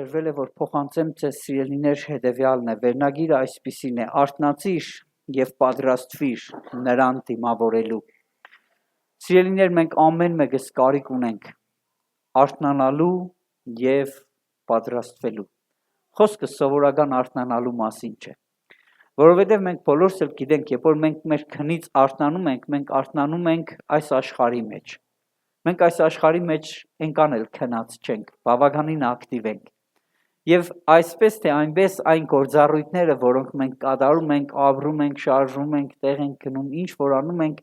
տրվել է, որ փոխանցեմ ձեզ սիրելիներ հետևյալն է, վերնագիրը այսպիսին է, արթնացիր և պատրաստվիր նրան դիմավորելու։ Սիրելիներ, մենք ամեն մեկս կարիք ունենք արթնանալու և պատրաստվելու։ Խոսքը սովորական արթնանալու մասին չէ, որովհետև մենք բոլորս էլ գիտենք, երբ որ մենք մեր քնից արթնանում ենք, մենք արթնանում ենք այս աշխարհի մեջ։ Մենք այս աշխարհի մեջ այնքան էլ քնած չենք, բավականին ակտիվ ենք։ Եվ այսպես թե այնպես այն գործառույթները, որոնք մենք կատարում ենք, ապրում ենք, շարժվում ենք, տեղ ենք գնում, ինչ որ անում ենք,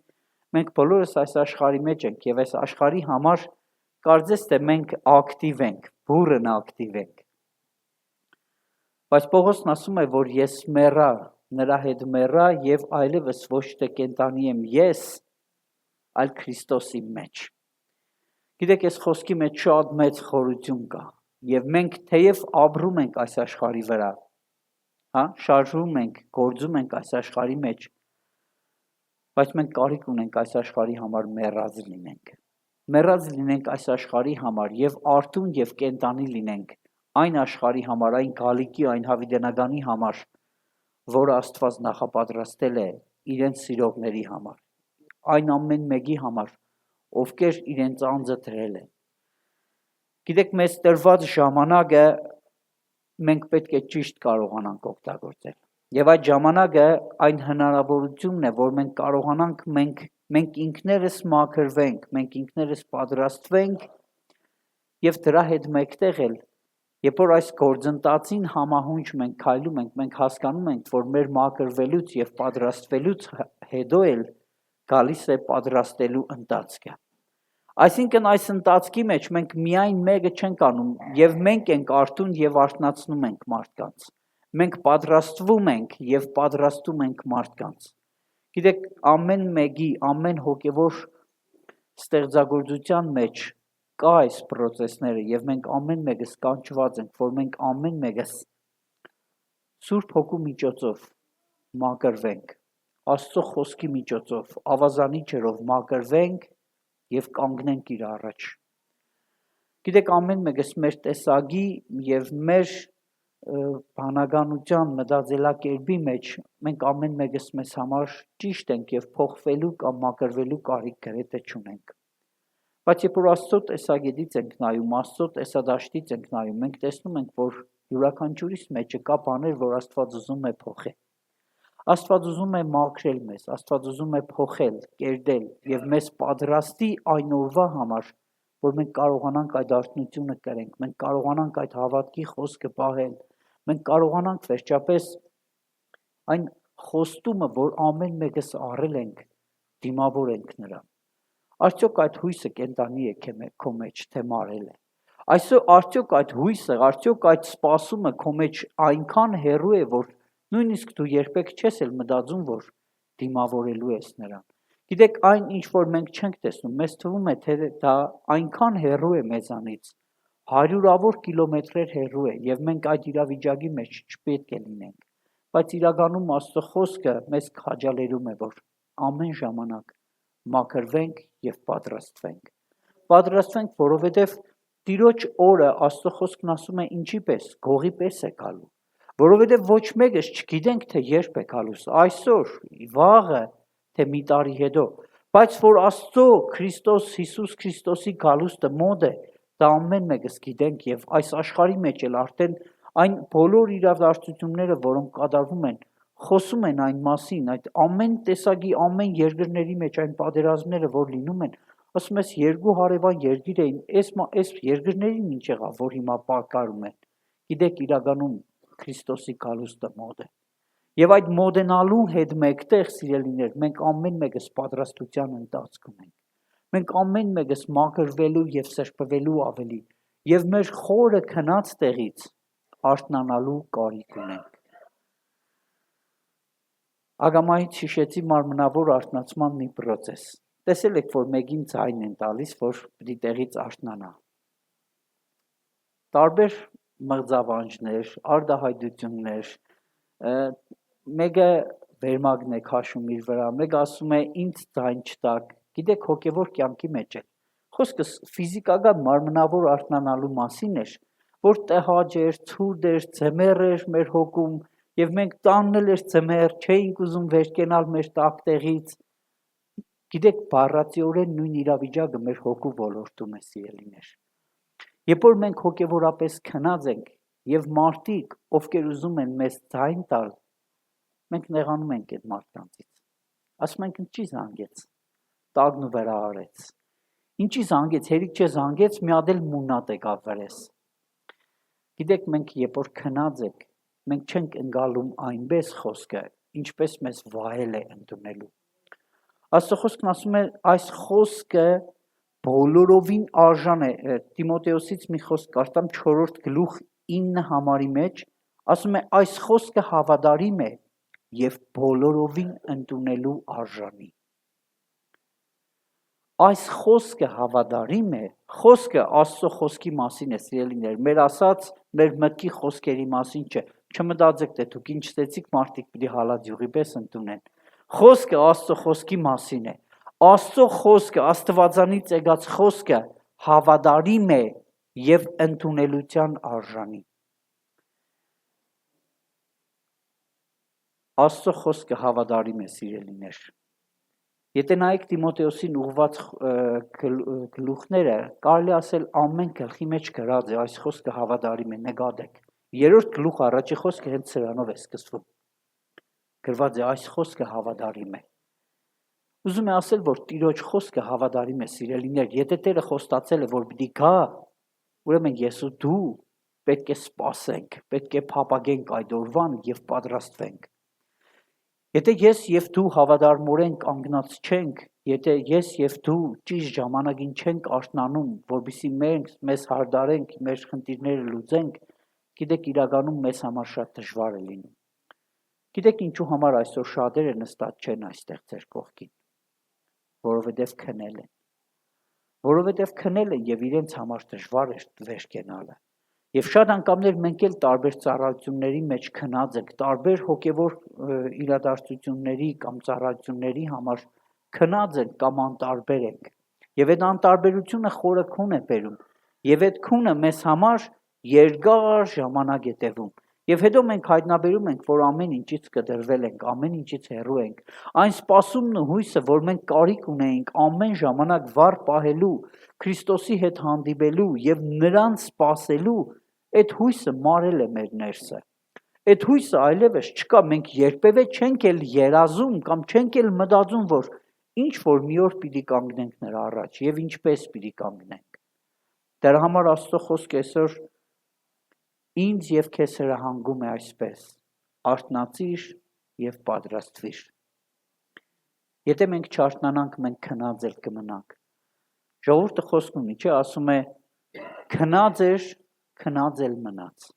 մենք բոլորս այս աշխարհի մեջ ենք եւ այս աշխարհի համար կարծես թե մենք ակտիվ ենք, բուրըն ակտիվ ենք։ Բայց Պողոսն ասում է, որ ես մեռա, նրա հետ մեռա եւ այլևս ոչ թե կենտանի եմ ես, այլ Քրիստոսի մեջ։ Գիտեք, այս խոսքի մեջ շատ մեծ խորություն կա եւ մենք թեև ապրում ենք այս աշխարհի վրա, շարժվում ենք, գործում ենք այս աշխարհի մեջ, բայց մենք կարիք ունենք այս աշխարհի համար մեռած լինենք։ Մեռած լինենք այս աշխարհի համար եւ արթուն եւ կենտանի լինենք այն աշխարհի համար, այն գալիքի, այն հավիտենականի համար, որը Աստված նախապատրաստել է իրեն սիրողների համար, այն ամեն մեկի համար, ովքեր իրենց անձը դրել են։ Գիտեք, մեզ տրված ժամանակը մենք պետք է ճիշտ կարողանանք օգտագործել։ Եվ այդ ժամանակը այն հնարավորությունն է, որ մենք կարողանանք մենք ինքներս մաքրվենք, մենք ինքներս պատրաստվենք եւ դրա հետ մեկտեղ էլ, երբ որ այս գործընթացին համահունչ մենք քայլում ենք, մենք հասկանում ենք, որ մեր մաքրվելուց եւ պատրաստվելուց հետո էլ գալիս է պատրաստելու ընթացքը։ Այսինքն այս ընթացքի մեջ մենք միայն մեկը չենք անում եւ մենք ենք արթուն եւ արթնացնում ենք մարդկանց։ Մենք պատրաստվում ենք եւ պատրաստում ենք մարդկանց։ Գիտեք, ամեն մեկի, ամեն հոգեվոր ստեղծագործության մեջ կա այս process-ները եւ մենք ամեն մեկս կանչված ենք, որ մենք ամեն մեկս Սուրբ Հոգու միջոցով մաքրվենք, Աստծո խոսքի միջոցով, ավազանի ջրով մաքրվենք եւ կանգնենք իր առաջ։ Գիտեք, ամեն մեկս մեր տեսակի եւ մեր բանականության մտածելակերպի մեջ մենք ամեն մեկս մեզ համար ճիշտ ենք եւ փոխվելու կամ մաքրվելու կարիք գրեթե չունենք։ Բայց երբ որ Աստծո տեսակետից ենք նայում, Աստծո տեսադաշտից ենք նայում, մենք տեսնում ենք, որ յուրաքանչյուրիս մեջ կա բաներ, որ Աստված ուզում է փոխել։ Աստված ուզում է մաքրել մեզ, Աստված ուզում է փոխել, կերտել եւ մեզ պատրաստի այն օրվա համար, որ մենք կարողանանք այդ արթնությունը կրենք, մենք կարողանանք այդ հավատքի խոսքը պահել, մենք կարողանանք վերջապես այն խոստումը, որ ամեն մեկս առել ենք, դիմավորենք նրան։ Արդյոք այդ հույսը կենտանի է քո մեջ, թե մարել է։ Այսօր արդյոք այդ հույսը, արդյոք այդ սպասումը քո մեջ այնքան հեռու է, որ նույնիսկ դու երբեք չես էլ մտածում, որ դիմավորելու ես նրան։ Գիտեք, այն ինչ որ մենք չենք տեսնում, մեզ թվում է, թե դա այնքան հեռու է մեզանից, հարյուրավոր կիլոմետրեր հեռու է, եւ մենք այդ իրավիճակի մեջ չպետք է լինենք։ Բայց իրականում Աստծո խոսքը մեզ քաջալերում է, որ ամեն ժամանակ մաքրվենք եւ պատրաստվենք։ Պատրաստվենք, որովհետեւ Տիրոջ օրը Աստծո խոսքն ասում է ինչի պես, գողի պես է գալու։ Որովհետև ոչ մեկս չգիտենք, թե երբ է գալուս, այսօր, վաղը, թե մի տարի հետո, բայց որ Աստծո Քրիստոս Հիսուս Քրիստոսի գալուստը մոտ է, դա ամեն մեկս գիտենք եւ այս աշխարհի մեջ էլ արդեն այն բոլոր իրադարձությունները, որոնք կատարվում են, խոսում են այն մասին, այդ ամեն տեսակի, ամեն երկրների մեջ այն պատերազմները, որ լինում են, ասում ես երկու հարևան երկիր էին, այս երկրներին ինչ եղավ, որ հիմա պարկարում են։ Գիտեք, իրականում Քրիստոսի գալուստը մոտ է։ Եվ այդ մոդենալու հետ մեկտեղ, սիրելիներ, մենք ամեն մեկս պատրաստության ընթացքում ենք։ Մենք ամեն մեկս մաքրվելու եւ սրբվելու ավելի եւ մեր խորը քնած տեղից արթնանալու կարիք ունենք։ Ագամայից հիշեցի մարմնավոր արթնացման մի process։ Տեսել եք, որ մեկին ձայն են տալիս, որ պիտի տեղից արթնանա։ Տարբեր մղձավանջներ, արդահայտություններ, մեկը վերմագն է քաշում իր վրա, մեկը ասում է ինձ ձայն չտակ, գիտեք հոգևոր կյանքի մեջ է։ Խոսքը ֆիզիկական մարմնավոր արթնանալու մասին էր, որ տհաճ էր, ցուրտ էր, ձմեռ էր մեր հոգում, եւ մենք տանն էր ձմեռ, չէինք ուզում վեր կենալ մեր տակտեղից։ Գիտեք, բառացիորեն նույն իրավիճակը մեր հոգու ոլորտում է, սիրելիներ։ Երբ որ մենք հոգևորապես քնած ենք եւ մարդիկ, ովքեր ուզում են մեզ ձայն տալ, մենք նեղանում ենք այդ մարդկանցից։ Ասում ենք, ինչի զանգեց, տագն ու վրա արեց։ Ինչի զանգեց, հերիք չէ զանգեց, մի հատ էլ մունատ եկավ վրես։ Գիտեք, մենք երբ որ քնած ենք, մենք չենք ընկալում այնպես խոսքը, ինչպես մեզ վայել է ընդունելու։ Աստծո խոսքն ասում է, այս խոսքը բոլորովին արժան է։ Տիմոթեոսից մի խոսք կարդամ 4-րդ գլուխ 9 համարի մեջ, ասում է, այս խոսքը հավատարիմ է եւ բոլորովին ընդունելու արժանի։ Այս խոսքը հավատարիմ է, խոսքը Աստծո խոսքի մասին է, սիրելիներ, մեր ասած, մեր մտքի խոսքերի մասին չէ։ Չմտածեք, թե դուք ինչ ստեցիք, մարդիկ պիտի հալածյուղի պես ընդունեն։ Խոսքը Աստծո խոսքի մասին է։ Աստծո խոսքը, Աստվածանից եկած խոսքը հավատարիմ է եւ ընդունելության արժանի։ Աստծո խոսքը հավատարիմ է, սիրելիներ։ Եթե նայեք Տիմոթեոսին ուղված գլուխները, կարելի ասել ամեն գլխի մեջ գրած է, այս խոսքը հավատարիմ է, նկատեք։ 3-րդ գլուխ առաջի խոսքը հենց սրանով է սկսվում։ Գրված է, այս խոսքը հավատարիմ է։ Ուզում եմ ասել, որ Տիրոջ խոսքը հավատարիմ է, սիրելիներ, եթե Տերը խոստացել է, որ պիտի գա, ուրեմն ես ու դու պետք է սպասենք, պետք է փափագենք այդ օրվան եւ պատրաստվենք։ Եթե ես եւ դու հավատարմորեն կանգնած չենք, եթե ես եւ դու ճիշտ ժամանակին չենք արթնանում, որպեսզի մեզ հարդարենք, մեր խնդիրները լուծենք, գիտեք, իրականում մեզ համար շատ դժվար է լինում։ Գիտեք ինչու համար այսօր շատերը նստած չեն այստեղ ձեր կողքին, որովհետև քնել են։ Որովհետև քնել են եւ իրենց համար դժվար է վեր կենալը։ Եվ շատ անգամներ մենք էլ տարբեր ծառայությունների մեջ քնած ենք, տարբեր հոգևոր իրադարձությունների կամ ծառայությունների համար քնած ենք կամ անտարբեր ենք։ Եվ այդ անտարբերությունը խորը քուն է բերում։ Եվ այդ քունը մեզ համար երկար ժամանակ է տևում։ Եվ հետո մենք հայտնաբերում ենք, որ ամեն ինչից կտրվել ենք, ամեն ինչից հեռու ենք։ Այն սպասումն ու հույսը, որ մենք կարիք ունեինք ամեն ժամանակ վառ պահելու, Քրիստոսի հետ հանդիպելու եւ նրան սպասելու, այդ հույսը մարել է մեր ներսը։ Այդ հույսը այլևս չկա, մենք երբևէ չենք էլ երազում կամ չենք էլ մտածում, որ ինչ որ մի օր պիտի կանգնենք նրա առաջ եւ ինչպես պիտի կանգնենք։ Դրա համար Աստծո խոսքը այսօր ինձ եւ քեզ հրահանգում է այսպես. արթնացիր եւ պատրաստվիր։ Եթե մենք չարթնանանք, մենք քնած էլ կմնանք։ Ժողովուրդը խոսք ունի, չէ, ասում է քնած էր, քնած էլ մնաց։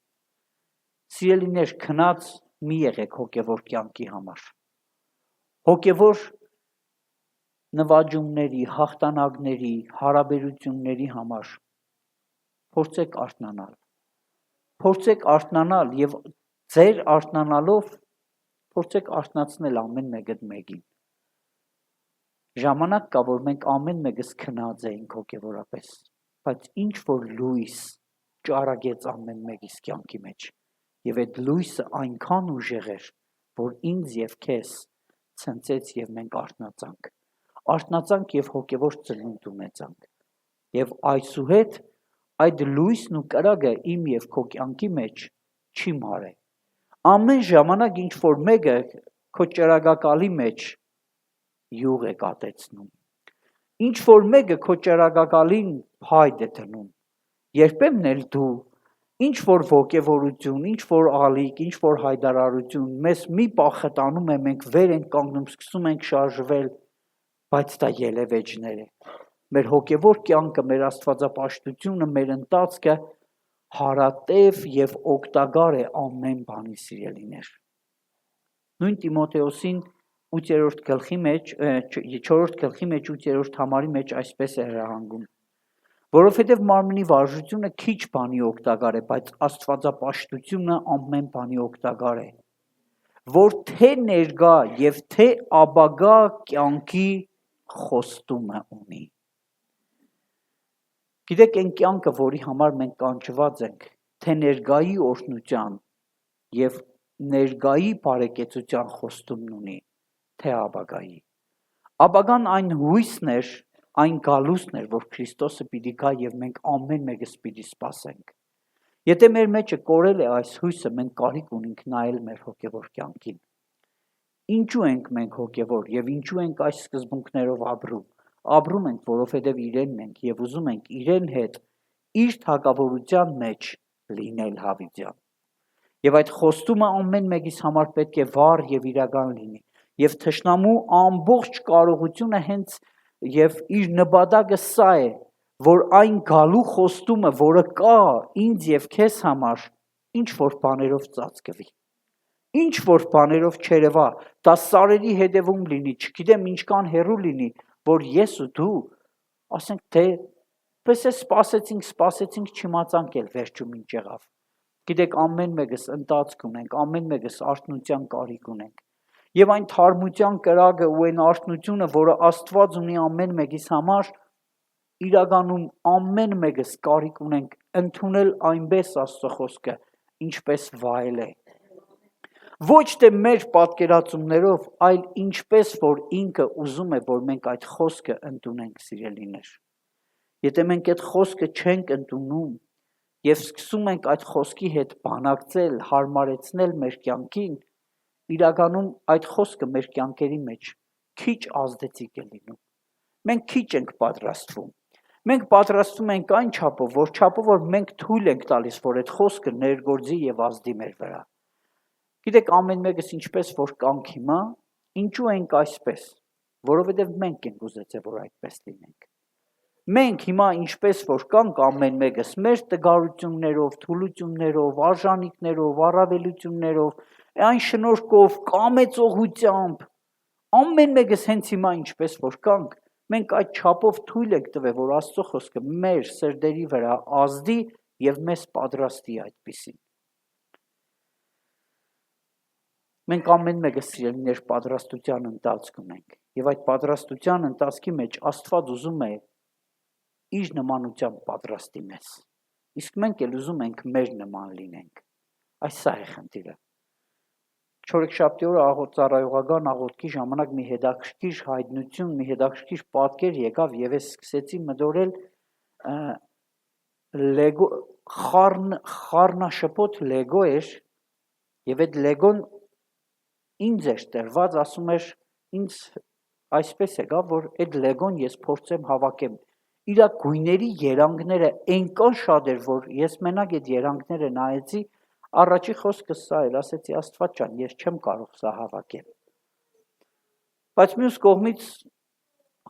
Սիրելիներ, քնած մի եղեք հոգևոր կյանքի համար։ Հոգևոր նվաճումների, հաղթանակների, հարաբերությունների համար փորձեք արթնանալ։ Փորձեք արթնանալ եւ ձեր արթնանալով փորձեք արթնացնել ամեն մեկը մեկին։ Ժամանակ կա, որ մենք ամեն մեկս քնած էինք հոգևորապես, բայց ինչ որ լույս ճարագեց ամեն մեկիս կյանքի մեջ։ Եվ այդ լույսը այնքան ուժեղ էր, որ ինձ եւ քեզ ցնցեց եւ մենք արթնացանք։ Արթնացանք եւ հոգևոր ծնունդ ունեցանք։ Եվ այսուհետ այդ լույսն ու կրակը իմ եւ քո կյանքի մեջ չի մարե։ Ամեն ժամանակ ինչ որ մեկը քո ճրագակալի մեջ յուղ է կատեցնում։ Ինչ որ մեկը քո ճրագակալին փայտ է դնում։ Երբեմն էլ դու ինչ որ ոգևորություն, ինչ որ ալիք, ինչ որ հայտարարություն մեզ մի պահ խտանում է, մենք վեր ենք կանգնում, սկսում ենք շարժվել, բայց դա ելևէջներ է։ Մեր հոգևոր կյանքը, մեր աստվածապաշտությունը, մեր ընթացքը հարատև եւ օգտակար է ամեն բանի, սիրելիներ։ Նույն Տիմոթեոսին 8-րդ գլխի մեջ, 4-րդ գլխի մեջ 8-րդ համարի մեջ այսպես է հրահանգում. որովհետև մարմնի վարժությունը քիչ բանի օգտակար է, բայց աստվածապաշտությունը ամեն բանի օգտակար է, որ թե ներկա եւ թե ապագա կյանքի խոստումը ունի։ Գիտեք, այն կյանքը, որի համար մենք կանչված ենք, թե ներգայի օրհնության եւ ներգայի բարեկեցության խոստումն ունի, թե ապագայի։ Ապագան այն հույսն էր, այն գալուստն էր, որ Քրիստոսը պիտի գա եւ մենք ամեն մեկս պիտի սպասենք։ Եթե մեր մեջը կորել է այս հույսը, մենք կարիք ունենք նայել մեր հոգևոր կյանքին։ Ինչու ենք մենք հոգևոր եւ ինչու ենք այս սկզբունքներով ապրում։ Ապրում ենք, որովհետեւ իրենն ենք եւ ուզում ենք իրեն հետ իր թագավորության մեջ լինել հավիտյան։ Եվ այդ խոստումը ամեն մեկիս համար պետք է վառ եւ իրական լինի։ Եվ թշնամու ամբողջ կարողությունը հենց եւ իր նպատակը սա է, որ այն գալու խոստումը, որը կա ինձ եւ քեզ համար, ինչ որ բաներով ծածկվի։ Ինչ որ բաներով չերևա, դա սարերի հետևում լինի, չգիտեմ ինչքան հեռու լինի, որ ես ու դու ասենք թե պես է սպասեցինք, չիմացանք էլ վերջում ինչ եղավ։ Գիտեք, ամեն մեկս ընթացք ունենք, ամեն մեկս արթնության կարիք ունենք։ Եվ այն թարմության կրակը ու այն արթնությունը, որը Աստված ունի ամեն մեկիս համար, իրականում ամեն մեկս կարիք ունենք ընդունել այնպես Աստծո խոսքը, ինչպես վայել է։ Ոչ թե մեր պատկերացումներով, այլ ինչպես որ ինքը ուզում է, որ մենք այդ խոսքը ընդունենք, սիրելիներ։ Եթե մենք այդ խոսքը չենք ընդունում եւ սկսում ենք այդ խոսքի հետ բանակցել, հարմարեցնել մեր կյանքին, իրականում այդ խոսքը մեր կյանքերի մեջ քիչ ազդեցիկ է լինում։ Մենք քիչ ենք պատրաստվում։ Մենք պատրաստվում ենք այն չափով, որ մենք թույլ ենք տալիս, որ այդ խոսքը ներգործի եւ ազդի մեր վրա։ Գիտեք, ամեն մեկս ինչպես որ կանք հիմա, ինչու ենք այսպես, որովհետեւ մենք ենք ուզեցել, որ այդպես լինենք։ Մենք հիմա ինչպես որ կանք ամեն մեկս մեր տգարություններով, թուլություններով, արժանինքներով, առավելություններով, այն շնորհքով, կամեցողությամբ, ամեն մեկս հենց հիմա ինչպես որ կանք, մենք այդ չափով թույլ ենք տվել, որ Աստծո խոսքը մեր սրտերի վրա ազդի եւ մեզ պատրաստի այդպիսին։ Մենք ամեն մեկս սիրելիներ պատրաստության ընթացք ունենք եւ այդ պատրաստության ընթացքի մեջ Աստված ուզում է իր նմանությամբ պատրաստի մեզ։ Իսկ մենք էլ ուզում ենք մեր նման լինենք։ Այս սա է խնդիրը։ Չորեքշաբթի օրը ծառայողական աղոթքի ժամանակ մի հետաքրքիր հայտնություն, մի հետաքրքիր պատկեր եկավ եւ ես սկսեցի մտորել լեգո խառնաշփոթ լեգո էր եւ այդ լեգոն ինձ էր տրված, ասում էր ինձ այսպես եկավ, որ այդ լեգոն ես փորձեմ հավաքեմ։ Իր գույների երանգները այնքան շատ էր, որ ես մենակ այդ երանգները նայեցի, առաջի խոսքը սա էր, ասեցի Աստված ջան, ես չեմ կարող սա հավաքել։ Բայց մյուս կողմից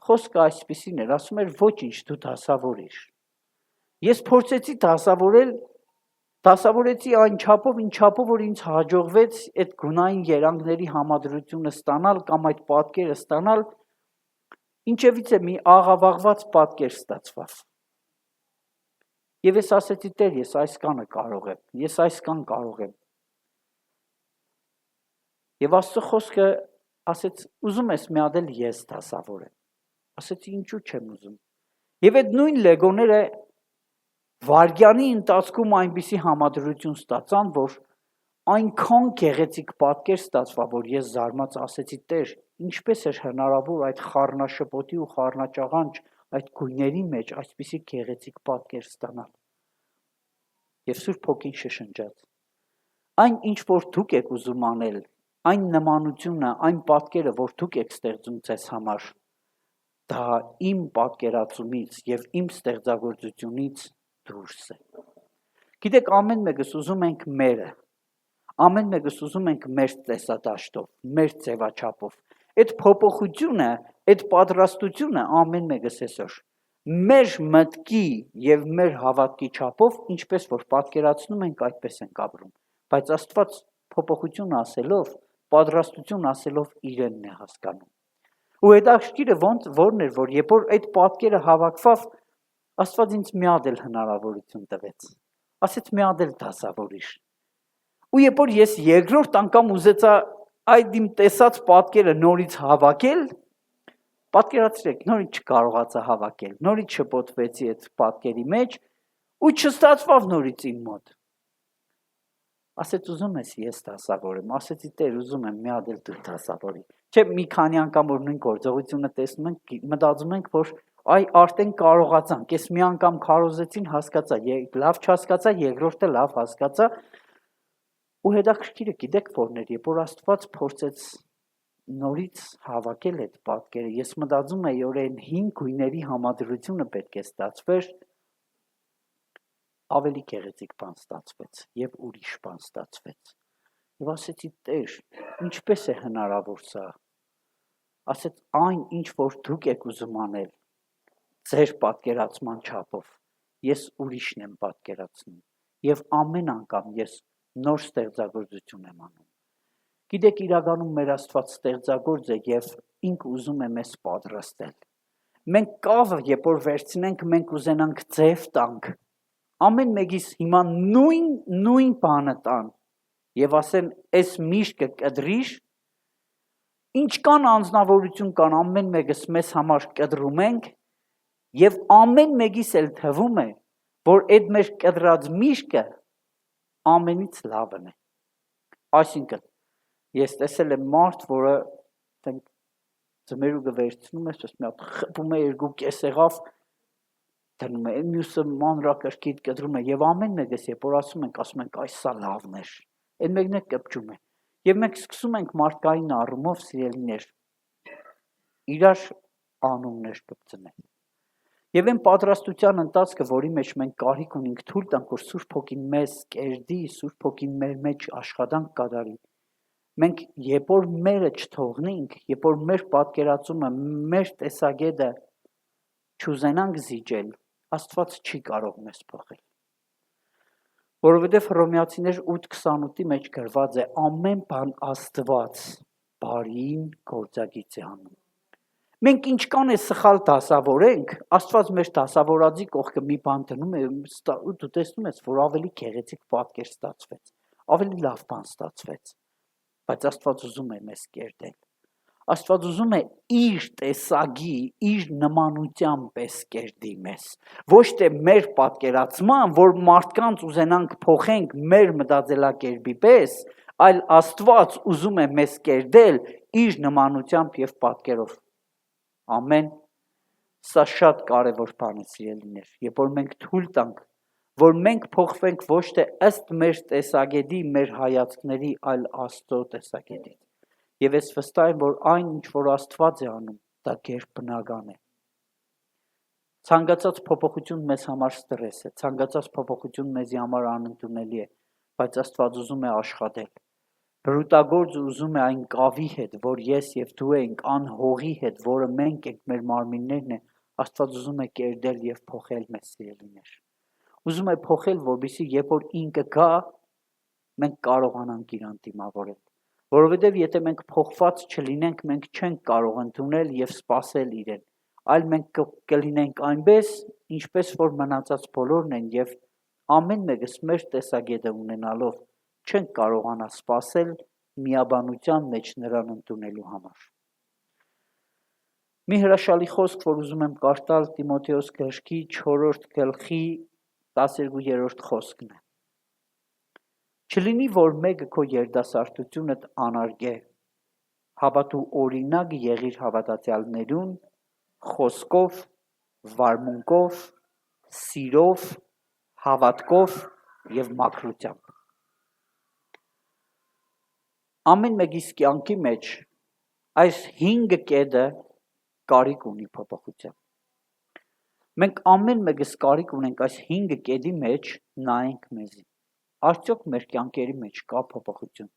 խոսքը այսպիսին էր, ասում էր ոչինչ, դու դասավորիր։ Ես փորձեցի դասավորեցի այն չափով, ինչ չափով, որ ինձ հաջողվեց այդ գունային երանգների համադրությունը ստանալ կամ այդ պատկերը ստանալ, ինչևից է մի աղավաղված պատկեր ստացվավ։ Եվ ես ասեցի Տեր, ես այսքանը կարող եմ, ես այսքան կարող եմ։ Եվ Աստծո խոսքը ասեց, ուզում ես մի հատ էլ ես դասավորեմ։ Ասեցի, ինչու չեմ ուզում։ Եվ այդ նույն լեգոները վարգյանի ընթացքում այնպիսի համադրություն ստացան, որ այնքան գեղեցիկ պատկեր ստացվա, որ ես զարմաց ասեցի Տեր, ինչպես էր հնարավոր այդ խառնաշփոթի ու խառնաճաղանճ այդ գույների մեջ այսպիսի գեղեցիկ պատկեր ստանալ։ Եվ Սուրբ Հոգին շշնջաց. այն ինչ որ դուք եք ուզում անել, այն նմանությունը, այն պատկերը, որ դուք եք ստեղծում ձեզ համար, դա իմ պատկերացումից եւ իմ ստեղծագործությունից դուրս է։ Գիտեք, ամեն մեկս ուզում ենք մերը, ամեն մեկս ուզում ենք մեր տեսադաշտով, մեր ձևաչափով։ Այդ փոփոխությունը, այդ պատրաստությունը ամեն մեկս այսօր մեր մտքի եւ մեր հավատքի չափով, ինչպես որ պատկերացնում ենք, այդպես ենք ապրում։ Բայց Աստված փոփոխություն ասելով, պատրաստություն ասելով իրենն է հասկանում։ Ու հետաքրքիրը որն էր, որ երբ որ այդ պատկերը հավաքվավ, Աստված ինձ մի հատ էլ հնարավորություն տվեց։ Ասեց մի հատ էլ դասավորիր։ Ու երբ որ ես երկրորդ անգամ ուզեցա այդ իմ տեսած պատկերը նորից հավաքել, պատկերացրեք, նորից չկարողացա հավաքել, նորից շփոթվեցի այդ պատկերի մեջ ու չստացվավ նորից իմ մոտ։ Ասեց ուզում ես ես դասավորեմ, ասեցի Տեր ուզում եմ մի հատ էլ դու դասավորի։ Չէ, մի քանի անգամ որ նույն գործողությունը տեսնում ենք, մտածում ենք, որ այ արդեն կարողացանք, ես մի անգամ քարոզեցին, հասկացա, լավ չհասկացա, երկրորդը լավ հասկացա։ Ու հետաքրքիրը գիտեք որներ, երբ որ Աստված փորձեց նորից հավաքել այդ պատկերը, ես մտածում եի, որ այն 5 գույների համադրությունը պետք է ստացվեր, ավելի գեղեցիկ բան ստացվեց եւ ուրիշ բան ստացվեց։ Եվ ասեցի Տեր, ինչպես է հնարավոր սա։ Ասեց այն ինչ որ դուք եք ուզում անել ձեր պատկերացման չափով, ես ուրիշն եմ պատկերացնում եւ ամեն անգամ ես նոր ստեղծագործություն եմ անում։ Գիտեք, իրականում մեր Աստված ստեղծագործ է եւ ինքը ուզում է մեզ պատրաստել։ Մենք կավը, երբ որ վերցնենք, մենք ուզենանք ձև տանք։ Ամեն մեկիս հիմա նույն բանը տան եւ ասեն, այս միշկը կդրիշ, ինչքան անձնավորություն կան, ամեն մեկս մեզ համար կդրում ենք եւ ամեն մեկիս էլ թվում է, որ այդ մեր կդրած միշկը ամենից լավն է։ Այսինքն, ես տեսել եմ մարդ, որը ձմերուկը վերցնում է, մի հատ խփում է, երկու կեսեղավ դնում է, մյուսը մանրակրկիտ կտրում է եւ ամեն մեկս երբ որ ասում ենք այս սա լավն է, այն մեկն է կպչում է եւ մենք սկսում ենք մարդկային առումով սիրելիներ իրար անուններ կպցնել եւ այն պատրաստության ընթացքը, որի մեջ մենք կարիք ունենք թույլ տանք, որ Սուրբ Հոգին մեզ կերդի, Սուրբ Հոգին մեր մեջ աշխատանք կատարի, մենք երբ որ մերը չթողնենք, երբ որ մեր պատկերացումը, մեր տեսակետը չուզենանք զիջել, Աստված չի կարող մեզ փոխել։ Որովհետև Հռոմեացիներ 8:28-ի մեջ գրված է ամեն բան Աստված բարին գործակից է անում։ Մենք ինչքան է սխալ դասավորենք, Աստված մեր դասավորածի կողքը մի բան դնում է, ու դու տեսնում ես, որ ավելի գեղեցիկ պատկեր ստացվեց, ավելի լավ բան ստացվեց, բայց Աստված ուզում է մեզ կերտել։ Աստված ուզում է իր տեսակի, իր նմանության պես կերտի մեզ։ Ոչ թե մեր պատկերացման, որ մարդկանց ուզենանք փոխենք մեր մտածելակերպի պես, այլ Աստված ուզում է մեզ կերտել իր նմանությամբ եւ պատկերով։ Ամեն։ Սա շատ կարևոր բան է, սիրելիներ, երբ որ մենք թույլ տանք, որ մենք փոխվենք ոչ թե ըստ մեր տեսակետի, մեր հայացքների, այլ Աստծո տեսակետի։ Եվ ես վստահ եմ, որ այն, ինչ որ Աստված է անում, դա գերբնական է։ Ցանկացած փոփոխություն մեզ համար ստրես է, ցանկացած փոփոխություն մեզի համար անընդունելի է, բայց Աստված ուզում է աշխատել։ Բրուտագործը ուզում է այն կավի հետ, որ ես եւ դու ենք, անհողի հետ, որը մենք ենք, մեր մարմիններն է, Աստված ուզում է կերտել եւ փոխել մեզ, սիրելիներ։ Ուզում է փոխել, որպեսզի երբ որ ինքը գա, մենք կարողանանք իրան դիմավորել։ Որովհետև եթե մենք փոխված չլինենք, մենք չենք կարող ընդունել եւ սпасել իրեն, այլ մենք կլինենք այնպես, ինչպես որ մնացած բոլորն են եւ ամեն մեկս մեր տեսակետը ունենալով չենք կարողանա սпасել միաբանության մեջ նրան ընդունելու համար։ Մի հրաշալի խոսք, որ ուզում եմ կարդալ Տիմոթեոս գրքի 4-րդ գլխի 12-րդ խոսքն է։ Չլինի, որ մեկը քո երդասարտությունդ անարգե, հապա դու օրինակ եղիր հավատացյալներուն, խոսքով, վարմունքով, սիրով, հավատքով եւ մաքրությամբ։ Ամեն մեկիս կյանքի մեջ այս 5 կետը կարիք ունի փոփոխության։ Մենք ամեն մեկս կարիք ունենք այս 5 կետի մեջ նայենք մեզի։ Արդյոք մեր կյանքերի մեջ կա փոփոխություն։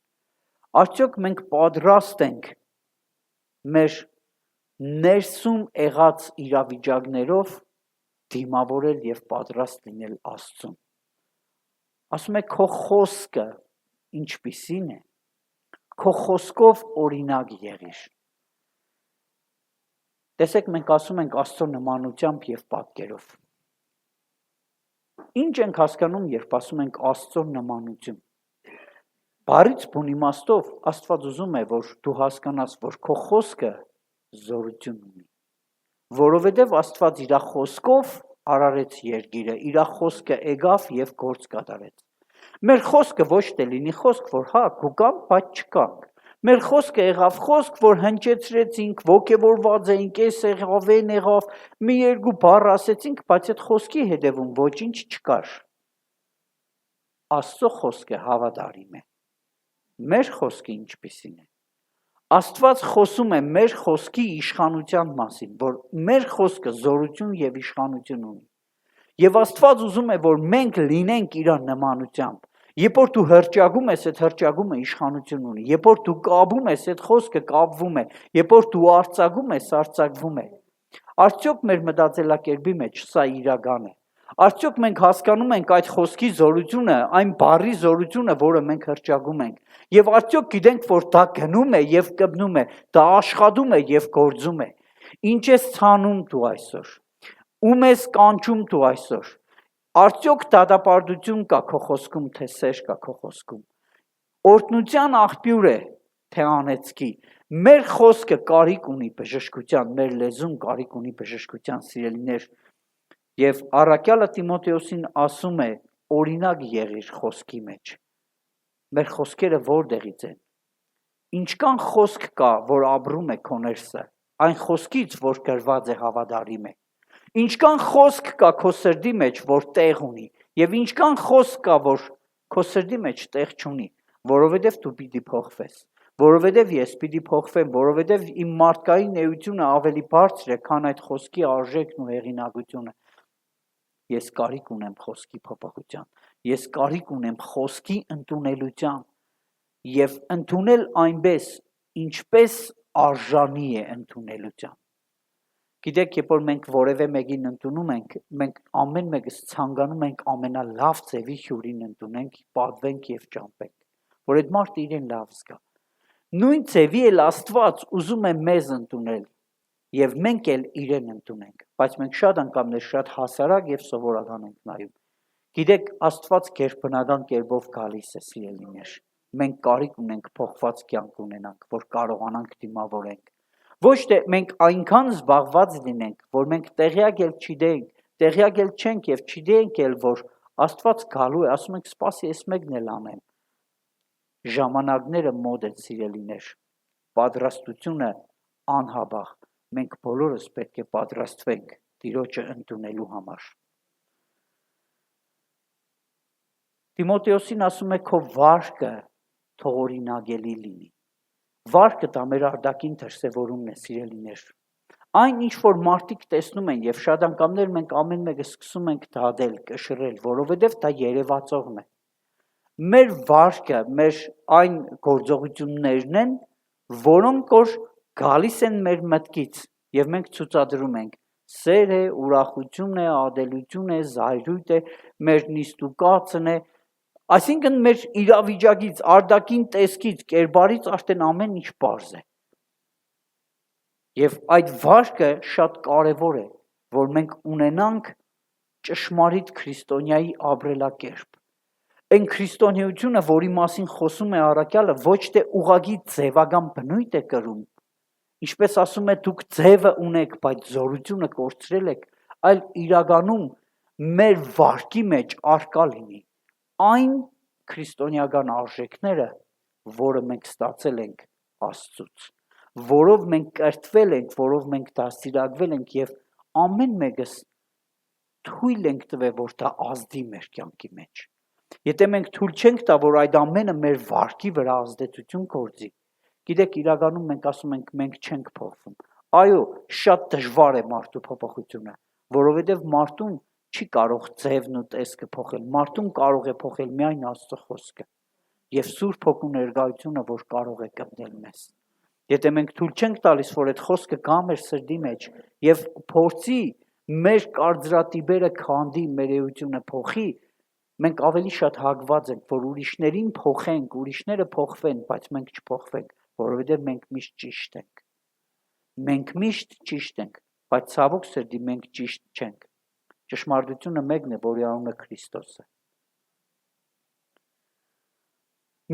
Արդյոք մենք պատրաստ ենք մեր ներսում եղած իրավիճակներով դիմավորել եւ պատրաստ լինել Աստծուն։ Ասում է քո խոսքը ինչպիսին է։ Քո խոսքով օրինակ եղիր։ Տեսեք, մենք ասում ենք Աստծո նմանությամբ եւ պատկերով։ Ինչ ենք հասկանում, երբ ասում ենք Աստծո նմանություն։ Բառից բուն իմաստով Աստված ուզում է, որ դու հասկանաս, որ քո խոսքը զորություն ունի։ Որովհետև Աստված իր խոսքով արարեց երկիրը, իր խոսքը եկավ եւ գործ կատարեց։ Մեր խոսքը ոչ թե լինի խոսք, որ հա, գուկամ, բայց չկանք։ Մեր խոսքը եղավ խոսք, որ հնչեցրեցինք, ոգևորված էինք, էս եղավ, են եղավ, մի երկու բառ ասեցինք, բայց այդ խոսքի հետևում ոչինչ չկար։ Աստծո խոսքը հավատարիմ է։ Մեր խոսքը ինչպիսին է։ Աստված խոսում է մեր խոսքի իշխանության մասին, որ մեր խոսքը զորություն եւ իշխանություն ունի։ Եվ Աստված ուզում է, որ մենք լինենք իր նմանությամբ։ Երբ որ դու հրճագում ես, այդ հրճագումը իշխանություն ունի։ Երբ որ դու կապում ես, այդ խոսքը կապվում է։ Երբ որ դու արձակում ես, արձակվում է։ Արդյոք մեր մտածելակերպի մեջ սա իրական է։ Արդյոք մենք հասկանում ենք այդ խոսքի զորությունը, այն բառի զորությունը, որը մենք հրճագում ենք։ Եվ արդյոք գիտենք, որ դա գնում է եւ կպնում է, դա աշխատում է եւ գործում է։ Ինչ ես ցանում դու այսօր։ Ում ես կանչում դու այսօր։ Արդյոք դատապարտություն կա քո խոսքում, թե սեր կա քո խոսքում։ Օրհնության աղբյուր է, թե անեծքի։ Մեր խոսքը կարիք ունի բժշկության, մեր լեզուն կարիք ունի բժշկության, սիրելիներ։ Եվ առաքյալը Տիմոթեոսին ասում է. օրինակ եղիր խոսքի մեջ։ Մեր խոսքերը որտեղից են։ Ինչքան խոսք կա, որ ապրում է քո ներսը, այն խոսքից, որ գրված է հավատարիմ է։ Ինչքան խոսք կա քո սրտի մեջ, որ տեղ ունի, եւ ինչքան խոսք կա, որ քո սրտի մեջ տեղ չունի, որովհետեւ դու պիտի փոխվես, որովհետեւ ես պիտի փոխվեմ, որովհետեւ իմ մարդկային էությունը ավելի բարձր է, քան այդ խոսքի արժեքն ու հեղինակությունը։ Ես կարիք ունեմ խոսքի փոփոխության, ես կարիք ունեմ խոսքի ընդունելության եւ ընդունել այնպես, ինչպես արժանի է ընդունելության։ Գիտեք, երբ որ մենք որևէ մեկին ընդունում ենք, մենք ամեն մեկս ցանկանում ենք ամենալավ ձևի հյուրին ընդունենք, պատվենք եւ ճամփենք, որ այդ մարդը իրեն լավ զգա։ Նույն ձևի էլ Աստված ուզում է մեզ ընդունել եւ մենք էլ իրեն ընդունենք, բայց մենք շատ անգամներ շատ հասարակ եւ սովորական ենք նայում։ Գիտեք, Աստված գերբնական կերպով գալիս է, սիրելիներ։ Մենք կարիք ունենք փոխված կյանք ունենանք, որ կարողանանք դիմավորենք։ Ոչ թե մենք այնքան զբաղված լինենք, որ մենք տեղյակ էլ չդենք, տեղյակ էլ չենք եւ չդենք էլ, որ Աստված գալու է, ասում ենք, սպասի, ես մեկն էլ անեմ։ Ժամանակները մոտ են, սիրելիներ։ Պատրաստությունը անհաբախ։ Մենք բոլորս պետք է պատրաստվենք Տիրոջը ընդունելու համար։ Տիմոթեոսին ասում է քո վարկը թող օրինագելի լինի։ Վարկը դա մեր արտաքին դրսևորումն է, սիրելիներ։ Այն ինչ որ մարդիկ տեսնում են եւ շատ անգամներ մենք ամեն մեկը սկսում ենք դադել, կշռել, որովհետեւ դա երևացողն է։ Մեր վարկը, մեր այն գործողություններն են, որոնք որ գալիս են մեր մտքից եւ մենք ցուցադրում ենք։ Սեր է, ուրախություն է, ադելություն է, զայրույթ է, մեր նիստուկացն է, այսինքն մեր իրավիճակից, արտաքին տեսքից, կերպարից արդեն ամեն ինչ պարզ է։ Եվ այդ վարկը շատ կարևոր է, որ մենք ունենանք ճշմարիտ քրիստոնյայի ապրելակերպ։ Այն քրիստոնեությունը, որի մասին խոսում է առաքյալը, ոչ թե ուղղակի ձևական բնույթ է կրում, ինչպես ասում է, դուք ձևը ունեք, բայց զորությունը կորցրել եք, այլ իրականում մեր վարկի մեջ արկա լինի այն քրիստոնեական արժեքները, որը մենք ստացել ենք Աստծուց, որով մենք կրթվել ենք, որով մենք դաստիարակվել ենք եւ ամեն մեկս թույլ ենք տվել, որ դա ազդի մեր կյանքի մեջ։ Եթե մենք թույլ չենք տա, որ այդ ամենը մեր վարկի վրա ազդեցություն գործի, գիտեք, իրականում մենք ասում ենք, մենք չենք փոխվում։ Այո, շատ դժվար է մարդու փոփոխությունը, որովհետև մարդուն չի կարող ձևն ու տեսքը փոխել, մարդուն կարող է փոխել միայն Աստծո խոսքը եւ Սուրբ Հոգու ներկայությունը, որ կարող է կպնել մեզ։ Եթե մենք թույլ չենք տալիս, որ այդ խոսքը գա մեր սրտի մեջ եւ փորձի մեր կարծրատիպերը քանդի, մեր էությունը փոխի, մենք ավելի շատ հակված ենք, որ ուրիշներին փոխենք, ուրիշները փոխվեն, բայց մենք չփոխվենք, որովհետև մենք միշտ ճիշտ ենք։ Մենք միշտ ճիշտ ենք, բայց ցավոք սրտի մենք ճիշտ չենք։ Ճշմարտությունը մեկն է, որի անունը Քրիստոս է։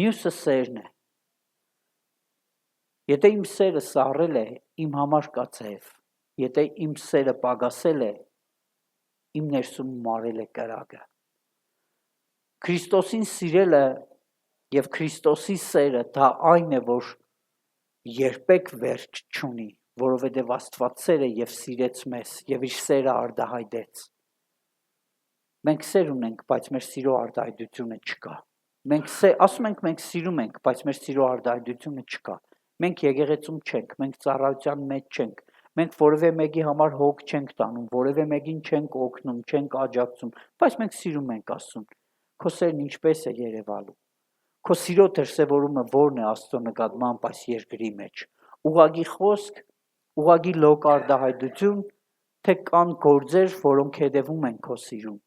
Մյուսը սերն է։ Եթե իմ սերը սառել է, իմ համար կա ձև։ Եթե իմ սերը պակասել է, իմ ներսում մարել է կրակը։ Քրիստոսին սիրելը եւ Քրիստոսի սերը դա այն է, որ երբեք վերջ չունի, որովհետեւ Աստված սեր է եւ սիրեց մեզ եւ իր սերը արտահայտեց։ Մենք սեր ունենք, բայց մեր սիրո արտահայտությունը չկա։ Ասում ենք մենք սիրում ենք, բայց մեր սիրո արտահայտությունը չկա։ Մենք եկեղեցում չենք, մենք ծառայության մեջ չենք, մենք որևէ մեկի համար հոգ չենք տանում, որևէ մեկին չենք օգնում, չենք աջակցում, բայց մենք սիրում ենք Աստծուն։ Քո սերն ինչպես է երևալու։ Քո սիրո դրսևորումը ո՞րն է Աստծո նկատմամբ այս երկրի մեջ։ Ուղղակի խոսք, ուղղակի լոկ արտահայտություն, թե կան գործեր, որոնք հետևում են քո սիրուն։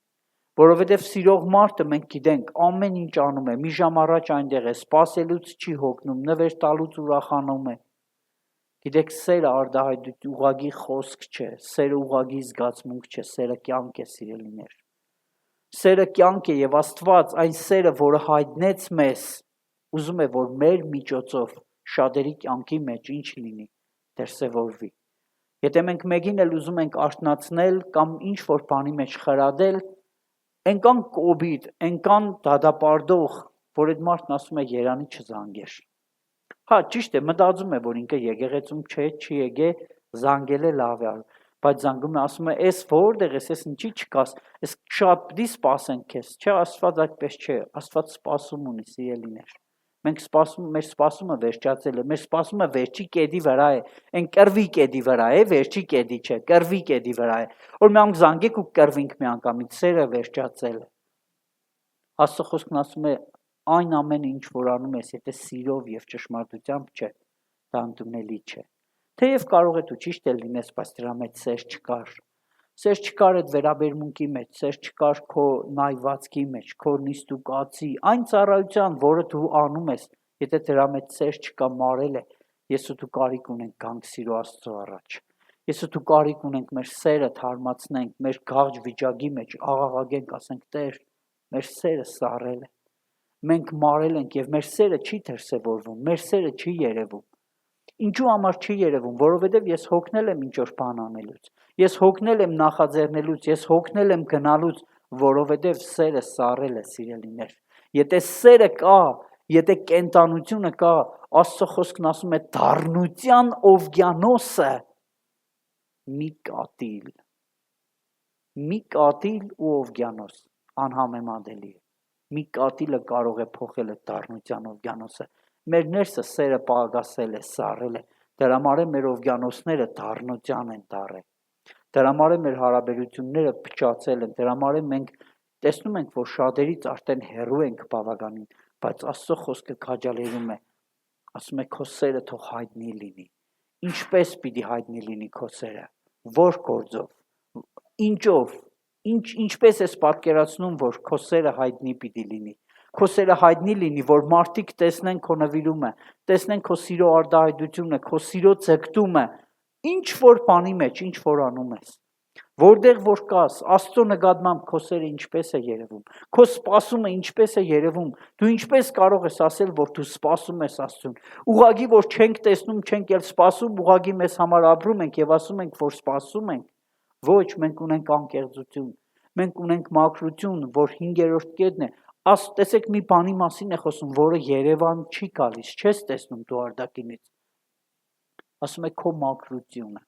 Որովհետև սիրող մարդը մենք գիտենք ամեն ինչ անում է, մի ժամ առաջ այնտեղ է, սպասելուց չի հոգնում, նվեր տալուց ուրախանում է։ Գիտեք, սերը արտահայտություն ուղղակի խոսք չէ, սերը ուղղակի զգացմունք չէ, սերը կյանք է, սիրելիներ։ Սերը կյանք է եւ Աստված այն սերը, որը հայտնեց մեզ, ուզում է, որ մեր միջոցով շատերի կյանքի մեջ ինչ լինի, դրսևորվի։ Եթե մենք մեկին էլ ուզում ենք արթնացնել կամ ինչ որ բանի մեջ խրադել, այնքան կոպիտ, այնքան դատապարտող, որ այդ մարդն ասում է երանի չզանգեր։ Հա, ճիշտ է, մտածում է, որ ինքը եկեղեցում չէ, չի եկե, զանգել է լավ է, բայց զանգում է, ասում է, «Էս որտեղ ես, էս ինչի չկաս, էս շատ պիտի սպասենք քեզ»։ Չէ, Աստված այդպես չէ, Աստված սպասում ունի, սիրելիներ։ Մենք սպասում, մեր սպասումը վերջացել է, մեր սպասումը վերջի կետի վրա է, այն կռվի կետի վրա է, վերջի կետի չէ, կռվի կետի վրա է։ Որ մենք զանգեք ու կռվինք միանգամից, սերը վերջացել է։ Աստծո խոսքն ասում է, այն ամենը ինչ որ անում ես, եթե սիրով եւ ճշմարտությամբ չէ, դա ընդունելի չէ։ Թեև կարող է դու ճիշտ էլ լինես, բայց դրա մեջ սեր չկար։ Սեր չկար այդ վերաբերմունքի մեջ, սեր չկար քո նայվածքի մեջ, քո նիստուկացի, այն ծառայության, որը դու անում ես, եթե դրա մեջ սեր չկա, մարել է, ես ու դու կարիք ունենք գանք սիրո Աստծո առաջ։ Ես ու դու կարիք ունենք մեր սերը թարմացնենք, մեր գաղջ վիճակի մեջ աղաղակենք, ասենք Տեր, մեր սերը սառել է։ Մենք մարել ենք եւ մեր սերը չի դրսևորվում, մեր սերը չի երևում։ Ինչու համար չի երևում, որովհետև ես հոգնել եմ ինչ որ բան անելուց, ես հոգնել եմ նախաձեռնելուց, ես հոգնել եմ գնալուց, որովհետև սերը սառել է, սիրելիներ։ Եթե սերը կա, եթե կենտանությունը կա, Աստծո խոսքն ասում է դառնության օվկիանոսը մի կատիլ ու օվկիանոս անհամեմատելի է։ Մի կատիլը կարող է փոխել այդ դառնության օվկիանոսը։ Մեր ներսը սերը պակասել է, սառել է։ Դրա համար է մեր օվկիանոսները դառնության են դառել։ Դրա համար է մեր հարաբերությունները փչացել են։ Դրա համար է մենք տեսնում ենք, որ շատերից արդեն հեռու ենք բավականին, բայց Աստծո խոսքը քաջալերում է։ Ասում է քո սերը թող հայտնի լինի։ Ինչպես պիտի հայտնի լինի քո սերը։ Որ գործով։ Ինչով։ Ինչպես ես պատկերացնում, որ քո սերը հայտնի պիտի լինի։ Քո սերը հայտնի լինի, որ մարդիկ տեսնեն քո նվիրումը, տեսնեն քո սիրո արտահայտությունը, քո սիրո ձգտումը, ինչ որ բանի մեջ, ինչ որ անում ես։ Որտեղ որ կաս, Աստծո նկատմամբ քո սերը ինչպես է երևում, քո սպասումը ինչպես է երևում, դու ինչպես կարող ես ասել, որ դու սպասում ես Աստծուն։ Ուղղակի որ չենք տեսնում, չենք էլ սպասում, ուղղակի մեզ համար ապրում ենք եւ ասում ենք, որ սպասում ենք։ Ոչ, մենք ունենք անկեղծություն, մենք ունենք մաքրություն, որ 5-րդ կետն է։ Տեսեք մի բանի մասին է խոսում, որը Երևան չի գալիս, չես տեսնում դու արտաքինից։ Ասում է քո մաքրությունը։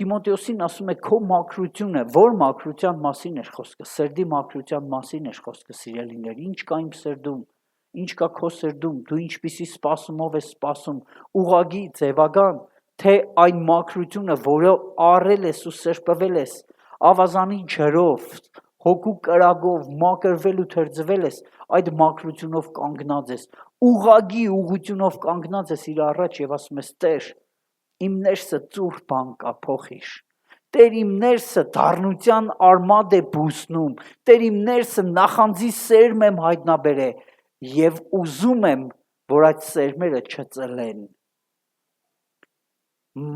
Տիմոթեոսին ասում է քո մաքրությունը, որ մաքրության մասին էր խոսքը, սրդի մաքրության մասին էր խոսքը, սիրելիներ, ինչ կա իմ սրդում, ինչ կա քո սրդում, դու ինչպիսի սպասումով ես սպասում, ուղղակի ձևական, թե այն մաքրությունը, որը առել ես ու սրբվել ես, ավազանի ջրով, հոգու կրակով, մաքրվել ու թրջվել ես, այդ մաքրությունով կանգնած ես, ուղղակի ուղղությունով կանգնած ես իր առաջ եւ ասում ես Տեր, իմ ներսը ծուռ բան կա փոխիր։ Տեր իմ ներսը դառնության արմատ է բուսնում, Տեր իմ ներսը նախանձի սերմ եմ հայտնաբերե եւ ուզում եմ, որ այդ սերմերը չծլեն։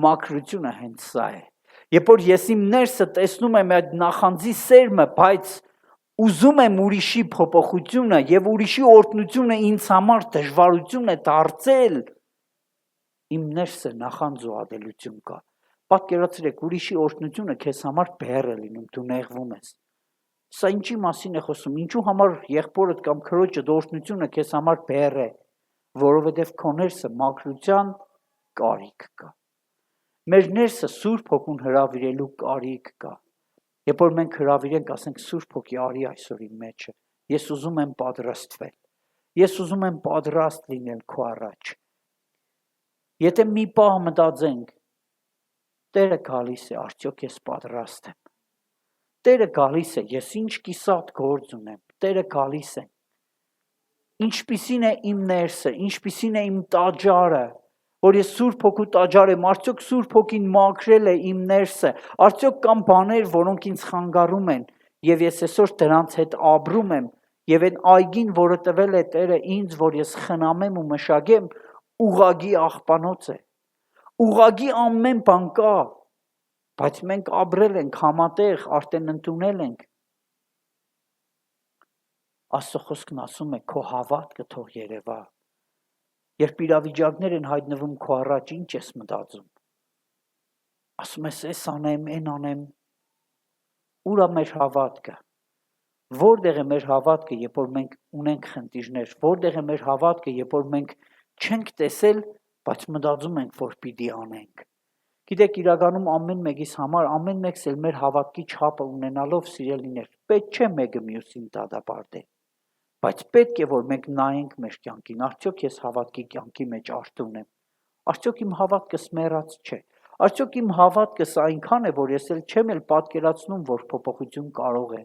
Մաքրությունը հենց սա է։ Երբ որ ես իմ ներսը տեսնում եմ այդ նախանձի սերմը, բայց ուզում եմ ուրիշի փոփոխությունը եւ ուրիշի օրհնությունը ինձ համար դժվարություն է դարձել, իմ ներսը նախանձ ու ատելություն կա։ Պատկերացրեք, ուրիշի օրհնությունը քեզ համար բեռ է լինում, դու նեղվում ես։ Սա ինչի մասին է խոսում, ինչու համար եղբորդ կամ քրոջը դորտնությունը քեզ համար բեռ է, որովհետև քո ներսը մաքրության կարիք կա։ Մեր ներսը Սուրբ Հոգուն հրավիրելու կարիք կա։ Երբ որ մենք հրավիրենք, ասենք Սուրբ Հոգի արի այսօր իմ մեջը, ես ուզում եմ պատրաստվել, ես ուզում եմ պատրաստ լինել քո առաջ։ Եթե մի պահ մտածենք, Տերը գալիս է, արդյոք ես պատրաստ եմ։ Տերը գալիս է, ես ինչ կիսատ գործ ունեմ, Տերը գալիս է։ Ինչպիսին է իմ ներսը, ինչպիսին է իմ տաճարը, որ ես Սուրբ Հոգու տաճար եմ, արդյոք Սուրբ Հոգին մաքրել է իմ ներսը, արդյոք կան բաներ, որոնք ինձ խանգարում են, եւ ես այսօր դրանց հետ ապրում եմ, եւ այն այգին, որը տվել է Տերը ինձ, որ ես խնամեմ ու մշակեմ, ուղղագի աղբանոց է։ Ուղղագի ամեն բան կա, բայց մենք ապրել ենք համատեղ, արդեն ընդունել ենք։ Աստծո խոսքն ասում է, քո հավատքը թող երևա։ Երբ իրավիճակներ են հայտնվում քո առաջ, ինչ ես մտածում։ Ասում ես, էս անեմ, այն անեմ։ Ուր է մեր հավատքը։ Որտեղ է մեր հավատքը, երբ որ մենք ունենք խնդիրներ, որտեղ է մեր հավատքը, երբ որ մենք չենք տեսել, բայց մտածում ենք, որ պիտի անենք։ Գիտեք, իրականում ամեն մեկիս համար, ամեն մեկս էլ մեր հավատքի չափը ունենալով սիրելիներ, պետք չէ մեկը մյուսին դատապարտել։ Բայց պետք է, որ մենք նայենք մեր կյանքին, արդյոք ես հավատքի կյանքի մեջ արթուն եմ, արդյոք իմ հավատքս մեռած չէ, արդյոք իմ հավատքս այնքան է, որ ես էլ չեմ էլ պատկերացնում, որ փոփոխություն կարող է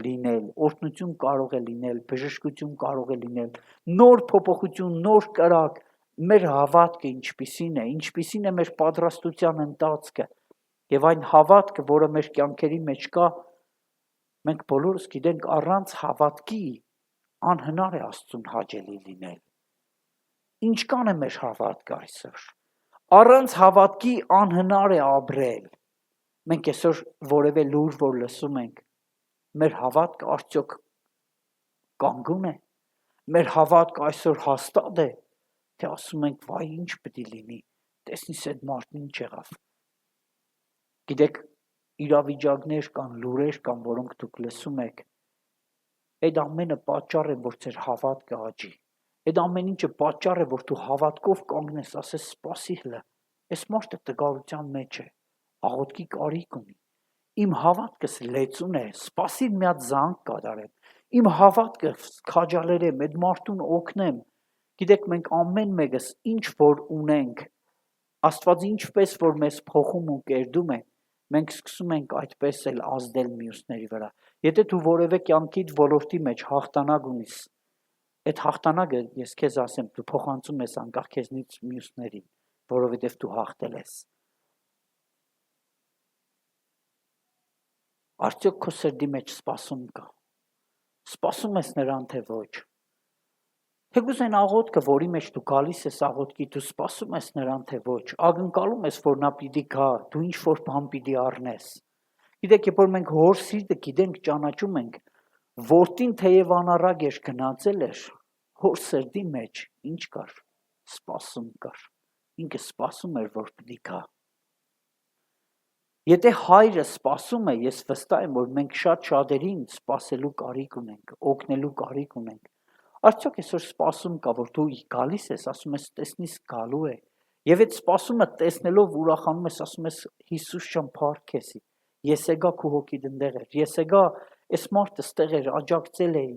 լինել, օրհնություն կարող է լինել, բժշկություն կարող է լինել, նոր փոփոխություն, նոր կրակ, մեր հավատքը ինչպիսին է մեր պատրաստության ընթացքը, եւ այն հավատքը, որը մեր կյանքերի մեջ կա, մենք բոլորս գիտենք, առանց հավատքի անհնար է Աստծուն հաճելի լինել։ Ինչքան է մեր հավատքը այսօր։ Առանց հավատքի անհնար է ապրել։ Մենք այսօր որևէ լուր, որ լսում ենք, մեր հավատքը արդյոք կանգուն է։ Մեր հավատքը այսօր հաստատ է, թե ասում ենք, վայ, ինչ պետք է լինի։ Տեսնես այդ մարդն ինչ եղավ։ Գիտեք, իրավիճակներ կան, լուրեր կան, որոնք դուք լսում եք։ Այդ ամենը պատճառ է, որ ձեր հավատքը աճի։ Այդ ամեն ինչը պատճառ է, որ դու հավատքով կանգնես, ասես սպասի հլը։ Այս մարդը տգարության մեջ է, աղոթքի կարիք ունի։ Իմ հավատքս լեցուն է, սպասի մի հատ զանգ կատարեմ։ Իմ հավատքը քաջալերեմ, այդ մարդուն օգնեմ։ Գիտեք, մենք ամեն մեկս ինչ որ ունենք, Աստված ինչպես որ մեզ փոխում ու կերդում է, մենք սկսում ենք այդպես էլ ազդել մյուսների վրա։ Եթե դու որևէ կյանքիդ ոլորտի մեջ հաղթանակ ունիս, այդ հաղթանակը ես քեզ ասեմ, դու փոխանցում ես անկախ քեզնից մյուսներին, որովհետև դու հաղթել ես։ Արդյոք քո սրտի մեջ սպասում կա։ Սպասում ես նրան, թե ոչ։ Թեկուզ այն աղոթքը, որի մեջ դու գալիս ես աղոթքի, դու սպասում ես նրան, թե ոչ, ակնկալում ես, որ նա պիտի գա, դու ինչ որ բան պիտի առնես։ Գիտեք, երբ որ մենք հոր սիրտը գիտենք, ճանաչում ենք, որդին թեև անառակ էր գնացել էր, հոր սրտի մեջ ինչ կար, սպասում կար։ Ինքը սպասում էր, որ պիտի գա։ Եթե հայրը սպասում է, ես վստահ եմ, որ մենք շատ շատերին սպասելու կարիք ունենք, օգնելու կարիք ունենք։ Արդյոք այսօր սպասում կա, որ դու գալիս ես, ասում ես, տեսնես գալու է։ Եվ այդ սպասումը տեսնելով ուրախանում ես, ասում ես, Հիսուս ջան, փառք քեզի։ Ես եկա քո հոգիդ ընդեղ էր։ Ես եկա, այս մարդը ստեղ էր, աջակցել էի,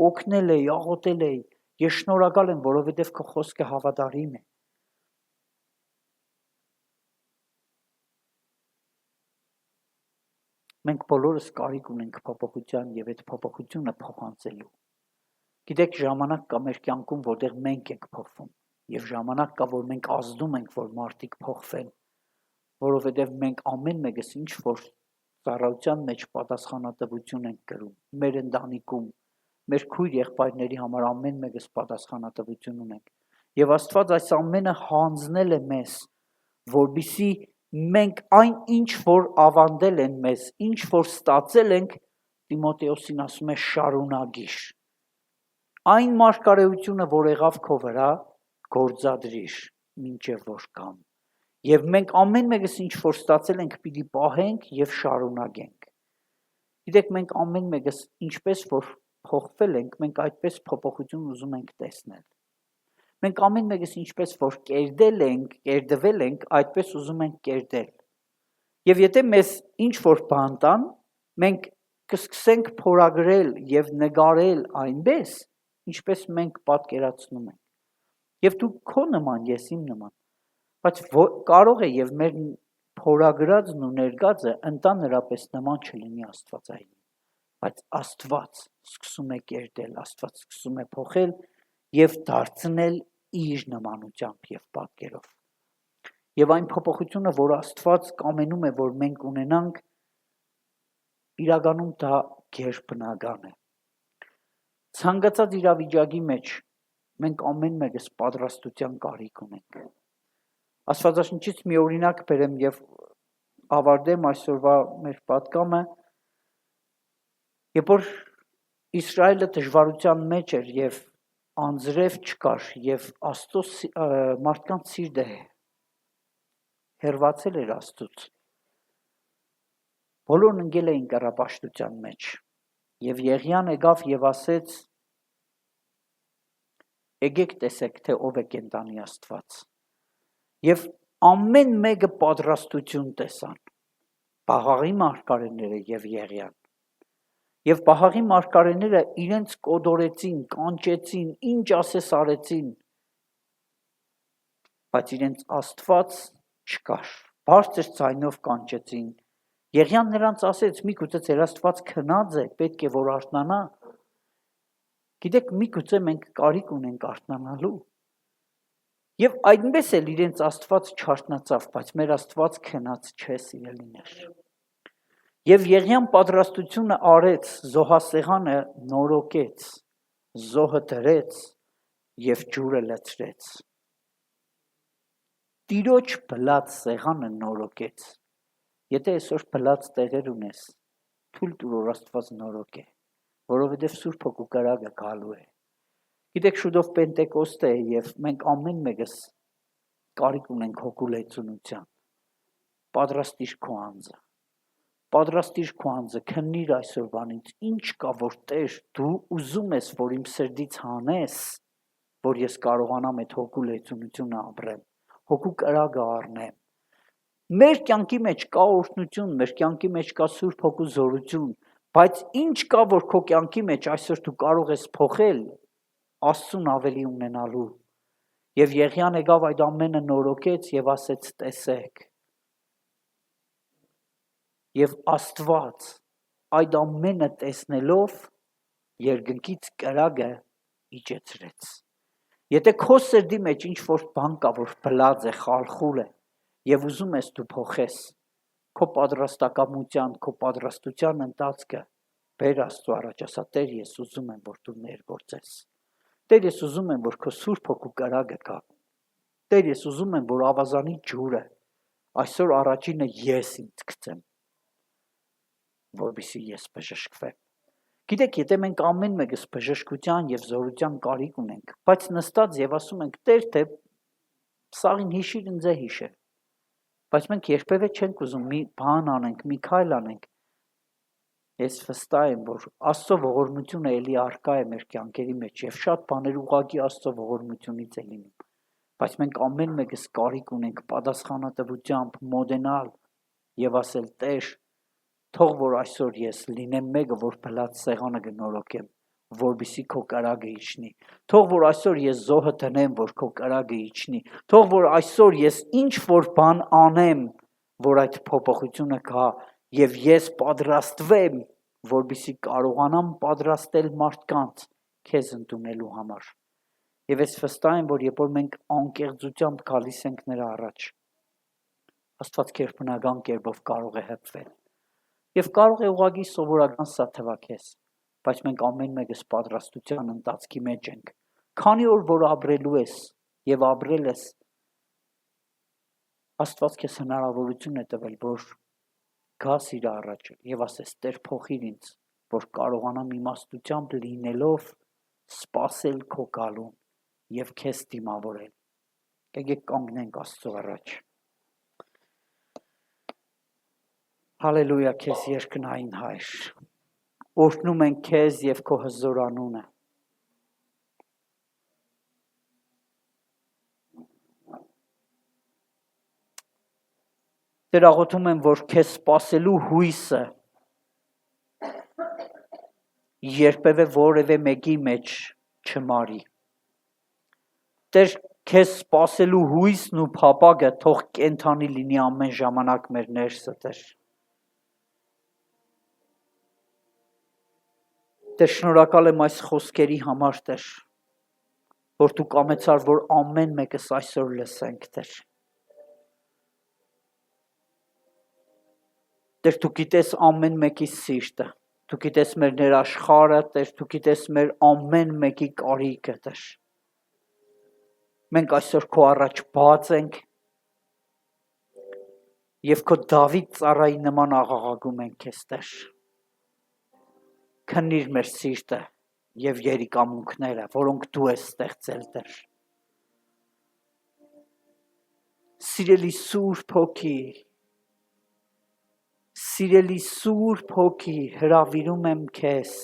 օգնել էի, աղոթել էի։ Ես շնորհակալ եմ, որովհետև քո խոսքը հավատարիմ է։ Մենք բոլորս կարիք ունենք փոփոխության եւ այդ փոփոխությունը փոխանցելու։ Գիտեք, ժամանակ կա մեր կյանքում, որտեղ մենք ենք փոխվում, եւ ժամանակ կա, որ մենք ազդում ենք, որ մարդիկ փոխվեն, որովհետեւ մենք ամեն մեկս ինչ որ ծառայության մեջ պատասխանատվություն ենք կրում, մեր ընտանիքում, մեր քույր եղբայրների համար ամեն մեկս պատասխանատվություն ունենք։ Եվ Աստված այս ամենը հանձնել է մեզ, որբիսի մենք այն ինչ որ ավանդել են մեզ, ինչ որ ստացել ենք, Տիմոթեոսին ասում է շարունակիր։ Այն մարգարեությունը, որ եղավ քո վրա, գործադրիր, մինչև որ կամ։ Եվ մենք ամեն մեկս ինչ որ ստացել ենք, պիտի պահենք եւ շարունակենք։ Գիտեք, մենք ամեն մեկս ինչպես որ փոխվել ենք, մենք այդպես փոփոխություն ուզում ենք տեսնել։ Մենք ամեն մեկս ինչպես որ կերդվել ենք, այդպես ուզում ենք կերդել։ Եվ եթե մեզ ինչ որ բան տան, մենք կսկսենք փորագրել եւ նկարել այնպես, ինչպես մենք պատկերացնում ենք։ Եվ դու քո նման, ես իմ նման, բայց կարող է եւ մեր փորագրածն ու ներկածը ընդհանրապես նման չլինի Աստվածային, բայց Աստված սկսում է կերտել, Աստված սկսում է փոխել եւ դարձնել իր նմանությամբ եւ պատկերով։ Եվ այն փոփոխությունը, որ Աստված կամենում է, որ մենք ունենանք, իրականում դա գերբնական է։ Ցանկացած իրավիճակի մեջ մենք ամեն մեկս պատրաստության կարիք ունենք։ Աստվածաշնչից մի օրինակ բերեմ եւ ավարտեմ այսօրվա մեր պատկամը, երբ որ Իսրայելը դժվարության մեջ էր եւ անձրև չկար եւ Աստծո մարդկանց սիրտը հերվածել էր Աստծուց, բոլորն ընկել էին կռապաշտության մեջ եւ Եղիան եկավ եւ ասեց. եկեք տեսեք, թե ով է կենտանի Աստված։ Եվ ամեն մեկը պատրաստություն տեսան, Բաղաղի մարգարեները եւ Եղիան։ Եվ Բաղաղի մարգարեները իրենց կոդորեցին, կանչեցին, ինչ ասես արեցին, բայց իրենց Աստված չկար։ Բարձր ձայնով կանչեցին։ Եղիան նրանց ասեց. միգուցե ձեր Աստված քնած է, պետք է որ արթնանա։ Գիտեք, միգուցե մենք կարիք ունենք արթնանալու։ Եվ այնպես էլ իրենց Աստված չարթնացավ, բայց մեր Աստված քնած չէ, սիրելիներ։ Եվ Եղիան պատրաստությունը արեց, զոհասեղանը նորոգեց, զոհը դրեց եւ ջուրը լցրեց։ Տիրոջ բլած սեղանը նորոգեց։ Եթե այսօր բլած տեղեր ունես, թույլ տուր որ Աստված նորոգ է, որովհետև Սուրբ Հոգու կրակը գալու է։ Գիտեք, շուտով Պենտեկոստ է եւ մենք ամեն մեկս կարիք ունենք հոգու լեցունության։ Պատրաստիր քո անձը։ Պատրաստիր քո անձը, քննիր այսօրվանից, ինչ կա որ Տեր դու ուզում ես, որ իմ սրտից հանես, որ ես կարողանամ այդ հոգու լեցունությունը ապրեմ, հոգու կրակը առնեմ։ Մեր կյանքի մեջ կա օրհնություն, մեր կյանքի մեջ կա Սուրբ Հոգու զորություն, բայց ինչ կա որ քո կյանքի մեջ այսօր դու կարող ես փոխել Աստծուն ավելի ունենալու։ Եվ Եղիան եկավ այդ ամենը նորոգեց եւ ասեց. տեսեք։ Եվ Աստված այդ ամենը տեսնելով երկնքից կրակը իջեցրեց։ Եթե քո սրտի մեջ ինչ որ բան կա, որ բլած է, խալխուլ է, եւ ուզում ես դու փոխես քո պատրաստակամության, քո պատրաստության ընթացքը, բեր Աստծո առաջ, ասա. Տեր, ես ուզում եմ, որ դու ներգործես։ Տեր, ես ուզում եմ, որ քո Սուրբ Հոգու կրակը գա։ Տեր, ես ուզում եմ, որ ավազանի ջուրը այսօր առաջինը ես ինձ գցեմ, որովհետեւ ես բժշկվեմ։ Գիտեք, եթե մենք ամեն մեկս բժշկության եւ զորության կարիք ունենք, բայց նստած եւ ասում ենք. Տեր, թե սաղին հիշիր ինձ է հիշե։ Բայց մենք երբևէ չենք ուզում մի բան անենք, մի քայլ անենք։ Ես վստահ եմ, որ Աստծո ողորմությունը էլի արկա է մեր կյանքերի մեջ եւ շատ բաներ ուղղակի Աստծո ողորմությունից է լինում։ Բայց մենք ամեն մեկս կարիք ունենք պատասխանատվությամբ մոդենալ եւ ասել. Տեր, թող որ այսօր ես լինեմ մեկը, որ բլած սեղանը կնորոգեմ, որբիսի քո կրակը իջնի։ Թող որ այսօր ես զոհը դնեմ, որ քո կրակը իջնի։ Թող որ այսօր ես ինչ որ բան անեմ, որ այդ փոփոխությունը գա եւ ես պատրաստվեմ, որբիսի կարողանամ պատրաստել մարդկանց քեզ ընդունելու համար։ Եվ ես վստահ եմ, որ երբ որ մենք անկեղծությամբ գալիս ենք նրա առաջ, Աստված քերբնական կերպով կարող է հպվել։ Եվ կարող է ուղղակի սովորական սա թվաքես, բայց մենք ամեն մեկս պատրաստության ընթացքի մեջ ենք։ Քանի օր որ ապրելու ես եւ ապրել ես, Աստված քեզ հնարավորություն է տվել, որ գաս իր առաջ եւ ասես. Տեր, փոխիր ինձ, որ կարողանամ իմաստությամբ լինելով սпасել քո գալուն եւ քեզ դիմավորել։ Եկեք կանգնենք Աստծո առաջ։ Հալելույա, քեզ երկնային Հայր։ օրհնում ենք քեզ եւ քո հզոր անունը։ Տեր, աղոթում եմ, որ քեզ սպասելու հույսը երբևէ որևէ մեկի մեջ չմարի։ Տեր, քեզ սպասելու հույսն ու փափագը թող կենթանի լինի ամեն ժամանակ մեր ներսը, Տեր։ Տեր, շնորհակալ եմ այս խոսքերի համար, Տեր, որ դու կամեցար, որ ամեն մեկս այսօր լսենք, Տեր։ Տեր, դու գիտես ամեն մեկի սիրտը, դու գիտես մեր ներաշխարը, Տեր, դու գիտես մեր ամեն մեկի կարիքը, Տեր։ Մենք այսօր քո առաջ բաց ենք եւ քո Դավիթ ծառայի նման աղաղակում ենք քեզ, Տեր։ Քննիր մեր սիրտը եւ երիկամունքները, որոնք դու ես ստեղծել, Տեր։ Սիրելի Սուրբ Հոգի, հրավիրում եմ քեզ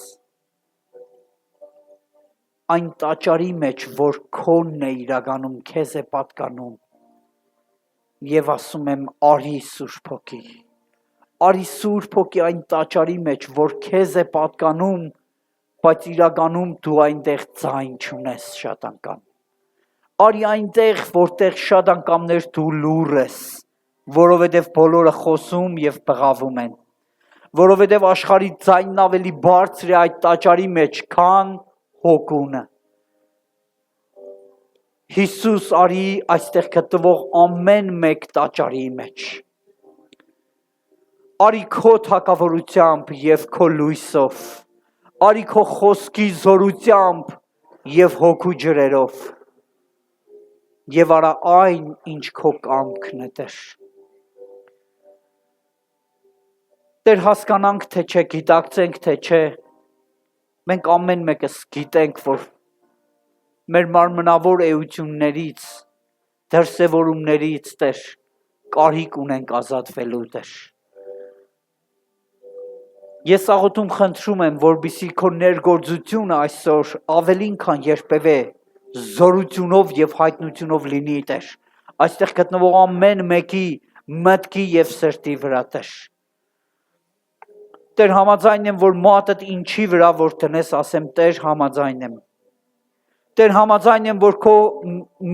այն տաճարի մեջ, որ քոնն է իրականում, քեզ է պատկանում, եւ ասում եմ, արի Սուրբ Հոգի, արի Սուրբ Հոգի այն տաճարի մեջ, որ քեզ է պատկանում, բայց իրականում դու այնտեղ ձայն չունես շատ անգամ, արի այնտեղ, որտեղ շատ անգամներ դու լուռ ես, որովհետև բոլորը խոսում եւ բղավում են, որովհետև աշխարհի ձայնն ավելի բարձր է այդ տաճարի մեջ, քան հոգունը։ Հիսուս, արի այստեղ գտնվող ամեն մեկ տաճարի մեջ։ Արի քո թագավորությամբ եւ քո լույսով, արի քո խոսքի զորությամբ եւ հոգու ջրերով, եւ արա այն, ինչ քո կամքն է, Տեր։ Տեր, հասկանանք, թե չէ, գիտակցենք, թե չէ, մենք ամեն մեկս գիտենք, որ մեր մարմնավոր էություններից, դրսևորումներից, Տեր, կարիք ունենք ազատվելու, Տեր։ Ես աղոթում խնդրում եմ, որպեսզի քո ներգործությունը այսօր ավելին քան երբևէ զորությունով եւ հայտնությունով լինի, Տեր։ Այստեղ գտնվող ամեն մեկի մտքի եւ սրտի վրա, Տեր։ Տեր, համաձայն եմ, որ մատդ ինչի վրա որ տնես, ասեմ, Տեր, համաձայն եմ։ Տեր, համաձայն եմ, որ քո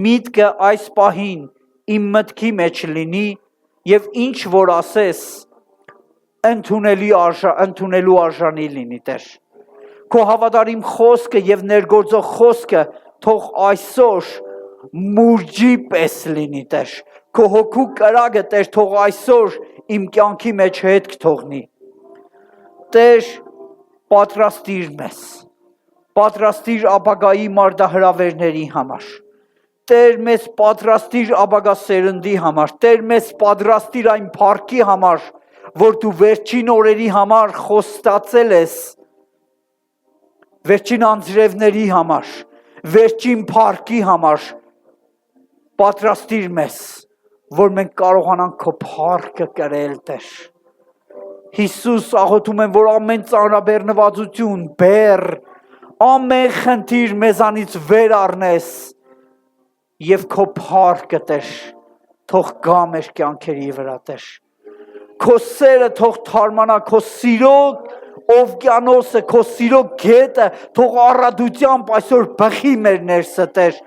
միտքը այս պահին իմ մտքի մեջ լինի եւ ինչ որ ասես ընդունելու արժանի լինի, Տեր։ Քո հավատարիմ խոսքը եւ ներգործող խոսքը թող այսօր մուրջի պես լինի, Տեր։ Քո հոգու կրակը, Տեր, թող այսօր իմ կյանքի մեջ հետք թողնի։ Տեր, պատրաստիր մեզ, պատրաստիր ապագայի մարտահրավերների համար, Տեր, մեզ պատրաստիր ապագա սերնդի համար, Տեր, մեզ պատրաստիր այն փառքի համար, որ դու վերջին օրերի համար խոստացել ես, վերջին անձրևների համար, վերջին փառքի համար, պատրաստիր մեզ, որ մենք կարողանանք քո փառքը կրել, Տեր։ Հիսուս, աղոթում եմ, որ ամեն ծանրաբեռնվածություն, բեռ, ամեն խնդիր մեզանից վեր առնես եւ քո փառքը, Տեր, թող գա մեր կյանքերի վրա, Տեր։ Քո սերը թող թարմանա, քո սիրո օվկիանոսը, քո սիրո գետը թող առատությամբ այսօր բխի մեր ներսը, Տեր։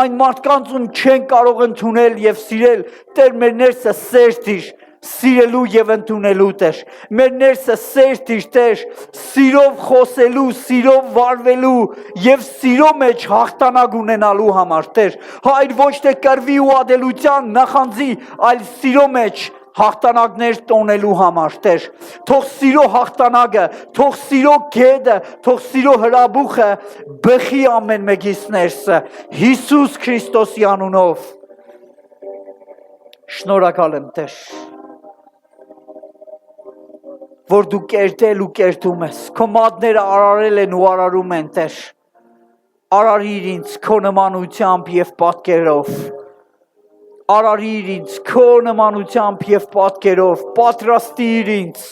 Այն մարդկանց, ում չեն կարող ընդունել եւ սիրել, Տեր, մեր ներսը սերտիր, սիրելու եւ ընդունելու, Տեր։ Մեր ներսը սերտիր, Տեր, սիրով խոսելու, սիրով վարվելու եւ սիրո մեջ հաղթանակ ունենալու համար, Տեր։ Հայր, ոչ թե կռվի ու ադելության նախանձի, այլ սիրո մեջ հաղթանակներ տոնելու համար, Տեր։ Թող սիրո հաղթանակը, թող սիրո գետը, թող սիրո հրաբուխը բխի ամեն մեկիս ներսը, Հիսուս Քրիստոսի անունով։ Շնորհակալ եմ, Տեր, որ դու կերտել ու կերտում ես, քո մատները արարել են ու արարում են, Տեր։ Արարիր ինձ քո նմանությամբ եւ պատկերով, արարիր ինձ քո նմանությամբ եւ պատկերով, պատրաստիր ինձ,